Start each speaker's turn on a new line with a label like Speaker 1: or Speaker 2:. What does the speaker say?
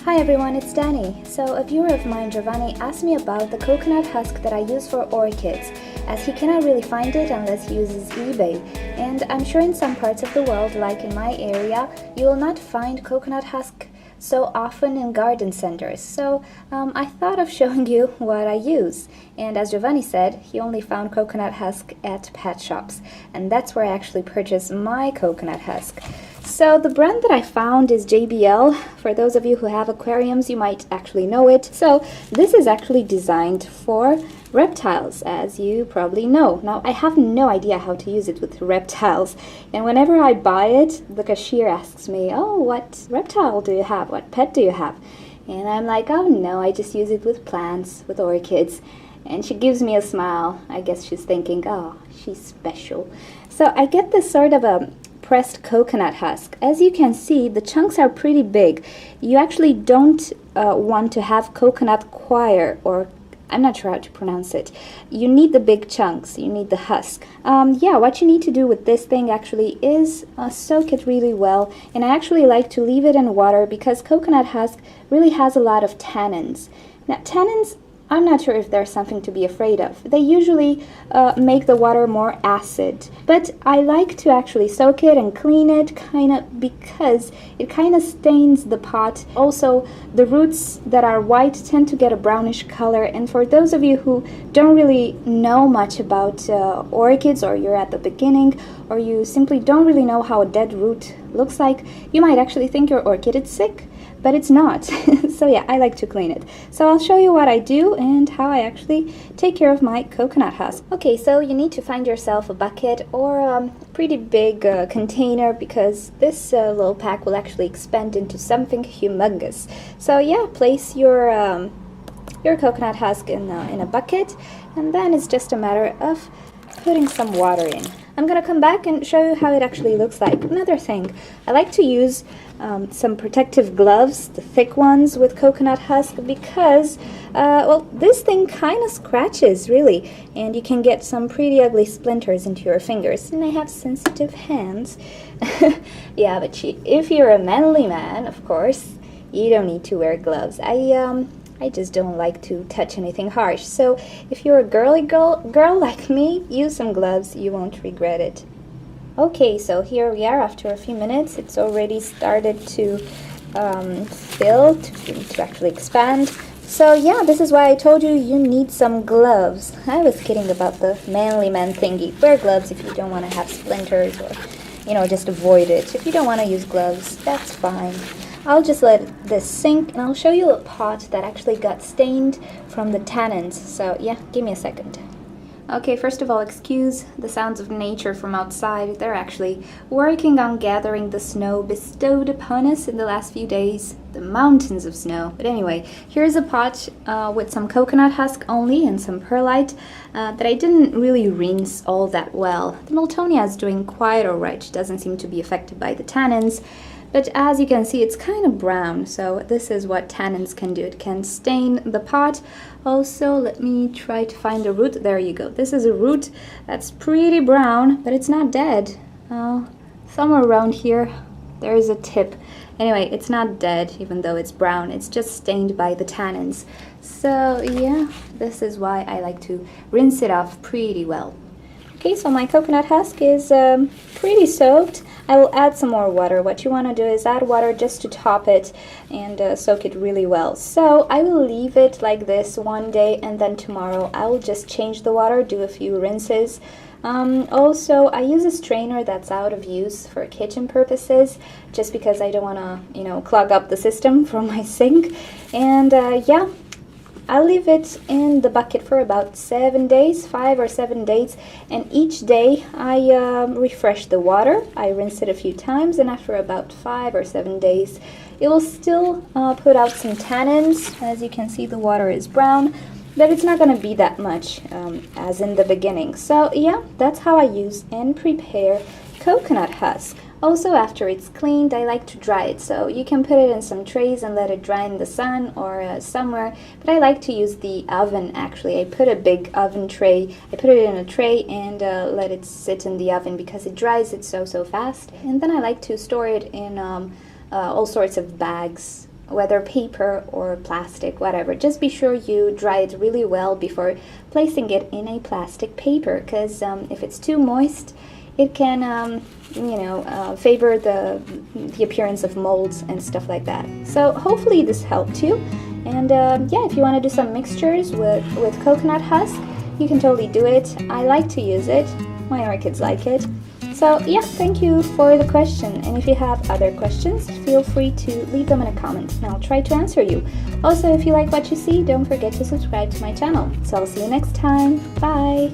Speaker 1: Hi everyone, it's Danny. So a viewer of mine, Giovanni, asked me about the coconut husk that I use for orchids, as he cannot really find it unless he uses eBay. And I'm sure in some parts of the world, like in my area, you will not find coconut husk so often in garden centers. So I thought of showing you what I use. And as Giovanni said, he only found coconut husk at pet shops. And that's where I actually purchased my coconut husk. So the brand that I found is JBL. For those of you who have aquariums, you might actually know it. So this is actually designed for reptiles, as you probably know. Now, I have no idea how to use it with reptiles. And whenever I buy it, the cashier asks me, oh, what reptile do you have? What pet do you have? And I'm like, oh no, I just use it with plants, with orchids. And she gives me a smile. I guess she's thinking, oh, she's special. So I get this sort of a pressed coconut husk. As you can see, the chunks are pretty big. You actually don't want to have coconut coir, or I'm not sure how to pronounce it. You need the big chunks, you need the husk. Yeah, what you need to do with this thing actually is soak it really well. And I actually like to leave it in water because coconut husk really has a lot of tannins. Now, tannins, I'm not sure if there's something to be afraid of. They usually make the water more acid. But I like to actually soak it and clean it because it kind of stains the pot. Also, the roots that are white tend to get a brownish color. And for those of you who don't really know much about orchids, or you're at the beginning, or you simply don't really know how a dead root looks like, you might actually think your orchid is sick. But it's not. So yeah, I like to clean it. So I'll show you what I do and how I actually take care of my coconut husk. Okay, so you need to find yourself a bucket or a pretty big container, because this little pack will actually expand into something humongous. So yeah, place your coconut husk in a bucket, and then it's just a matter of putting some water in. I'm gonna come back and show you how it actually looks like. Another thing, I like to use some protective gloves, the thick ones with coconut husk, because, well, this thing kind of scratches, really, and you can get some pretty ugly splinters into your fingers, and I have sensitive hands. Yeah, but if you're a manly man, of course, you don't need to wear gloves. I just don't like to touch anything harsh. So if you're a girly girl like me, use some gloves. You won't regret it. Okay, so here we are after a few minutes. It's already started to fill, to actually expand. So yeah, this is why I told you you need some gloves. I was kidding about the manly man thingy. Wear gloves if you don't want to have splinters, or, you know, just avoid it. If you don't want to use gloves, that's fine. I'll just let this sink, and I'll show you a pot that actually got stained from the tannins. So yeah, give me a second. Okay, first of all, excuse the sounds of nature from outside. They're actually working on gathering the snow bestowed upon us in the last few days. The mountains of snow. But anyway, here's a pot with some coconut husk only and some perlite that I didn't really rinse all that well. The Miltonia is doing quite alright. She doesn't seem to be affected by the tannins. But as you can see, it's kind of brown, so this is what tannins can do. It can stain the pot. Also, let me try to find a root. There you go. This is a root that's pretty brown, but it's not dead. Somewhere around here, there is a tip. Anyway, it's not dead, even though it's brown. It's just stained by the tannins. So yeah, this is why I like to rinse it off pretty well. Okay, so my coconut husk is pretty soaked. I will add some more water. What you want to do is add water just to top it and soak it really well. So I will leave it like this one day, and then tomorrow I will just change the water, do a few rinses. Also, I use a strainer that's out of use for kitchen purposes, just because I don't want to, you know, clog up the system from my sink. And yeah, I'll leave it in the bucket for about 7 days, 5 or 7 days, and each day I refresh the water. I rinse it a few times, and after about 5 or 7 days, it will still put out some tannins. As you can see, the water is brown, but it's not going to be that much as in the beginning. So yeah, that's how I use and prepare coconut husk. Also, after it's cleaned, I like to dry it, so you can put it in some trays and let it dry in the sun or somewhere, but I like to use the oven. Actually, I put a big oven tray, I put it in a tray and let it sit in the oven because it dries it so fast. And then I like to store it in all sorts of bags, whether paper or plastic, whatever. Just be sure you dry it really well before placing it in a plastic paper, because if it's too moist, it can favor the appearance of molds and stuff like that. So hopefully this helped you. And yeah, if you want to do some mixtures with coconut husk, you can totally do it. I like to use it. My orchids like it. So yeah, thank you for the question. And if you have other questions, feel free to leave them in a comment and I'll try to answer you. Also, if you like what you see, don't forget to subscribe to my channel. So I'll see you next time. Bye!